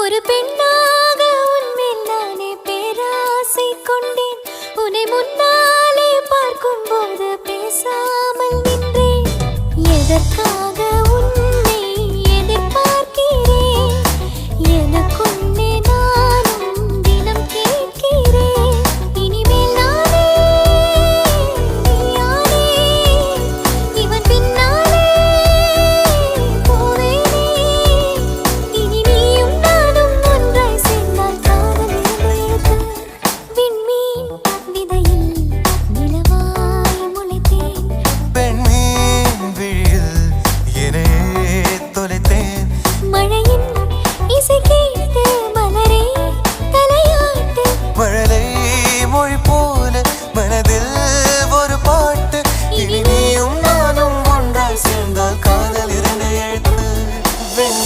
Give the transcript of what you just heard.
ஒரு பெண்ணாக உன்மேல் நானே பேராசை கொண்டேன். உன்னை முன்னாலே பார்க்கும் போது பேசாமல் நின்றேன். எதற்காக உன்னை எதிர்பார்க்கிறேன்? எனக்குள்ளே நானும் தினம் கேட்கிறேன். இனிமேல் நானே நீயானே, இவன் பின்னாலே போவேனே. இனி நீயும் நானும் ஒன்றாய் சேர்ந்தால் காதல் எழுது. விண்மீன் விதையில் நிலவாய் முளைத்தேன். பெண்மீன் விழியில் என்னையே தொலைத்தேன். மழையின் இசை கேட்டு